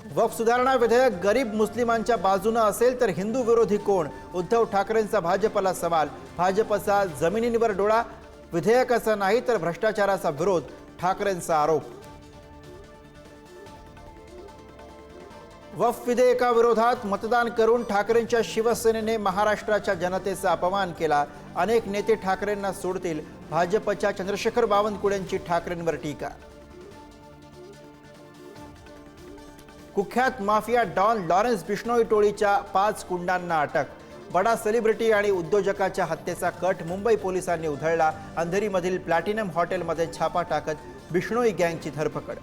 वक्फ सुधारणा विधेयक गरीब मुस्लिमांच्या बाजूने असेल तर हिंदू विरोधी कोण? उद्धव ठाकरेंचा भाजपला सवाल। भाजपचा जमिनींवर डोळा, विधेयकाचा नाही तर भ्रष्टाचाराचा विरोध, ठाकरेंचा आरोप। वक्फ विधेयकाविरोधात मतदान करून ठाकरेंच्या शिवसेनेने महाराष्ट्राच्या जनतेचा अपमान केला। अनेक नेते ठाकरेंना सोडतील, भाजपच्या चंद्रशेखर बावनकुळेंची ठाकरेंवर टीका। कुख्यात माफिया डॉन लॉरेन्स बिश्नोई टोळीच्या 5 गुंडांना अटक। बडा सेलिब्रिटी आणि उद्योजकाच्या हत्येचा कट मुंबई पोलिसांनी उधळला। अंधेरीमधील प्लॅटिनम हॉटेलमध्ये छापा टाकत बिश्नोई गँगची धरपकड।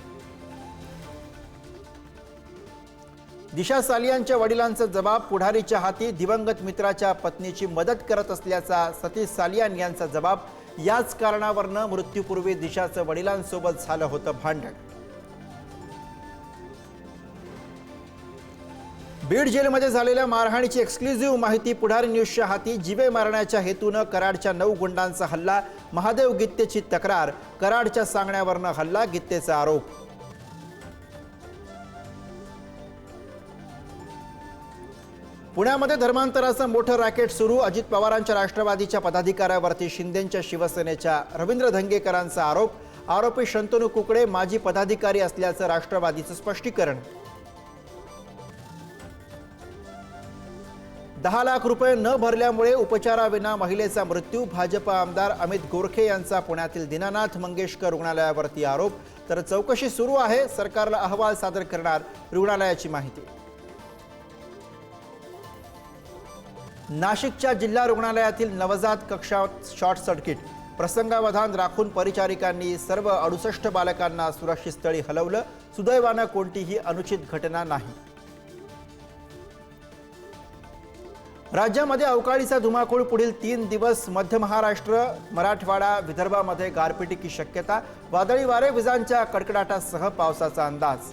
दिशा सालियांच्या वडिलांचा जबाब, पुढारीच्या हाती दिवंगत मित्राच्या पत्नीची मदत करत असल्याचा सतीश सालियान यांचा जबाब। याच कारणावरून मृत्यूपूर्वी दिशाचं वडिलांसोबत झालं होतं भांडण। बीड जेलमध्ये झालेल्या मारहाणीची एक्सक्लुझिव्ह माहिती पुढारी न्यूजच्या हाती। जीवे मारण्याच्या हेतून कराडच्या 9 गुंडांचा हल्ला, महादेव गित्तेची तक्रार। कराडच्या सांगण्यावरून हल्ला, गित्तेचा आरोप। पुण्यामध्ये धर्मांतराचं मोठं रॅकेट सुरू। अजित पवारांच्या राष्ट्रवादीच्या पदाधिकाऱ्यावरती शिंदेंच्या शिवसेनेच्या रवींद्र धंगेकरांचा आरोप। आरोपी शंतनू कुकडे माजी पदाधिकारी असल्याचं राष्ट्रवादीचं स्पष्टीकरण। 10 लाख रुपये न भरल्यामुळे उपचाराविना महिलेचा मृत्यू। भाजप आमदार अमित गोरखे यांचा पुण्यातील दीनानाथ मंगेशकर रुग्णालयावरती आरोप। तर चौकशी सुरू आहे, सरकारला अहवाल सादर करणार रुग्णालयाची माहिती। नाशिकच्या जिल्हा रुग्णालयातील नवजात कक्षात शॉर्ट सर्किट, प्रसंगावधान राखून परिचारिकांनी सर्व 68 बालकांना सुरक्षित स्थळी हलवलं। सुदैवानं कोणतीही अनुचित घटना नाही। राज्यामध्ये अवकाळीचा धुमाकूळ पुढील 3 दिवस। मध्य महाराष्ट्र, मराठवाडा, विदर्भामध्ये गारपिटीची शक्यता। वादळी वारे, विजांच्या कडकडाटासह पावसाचा अंदाज।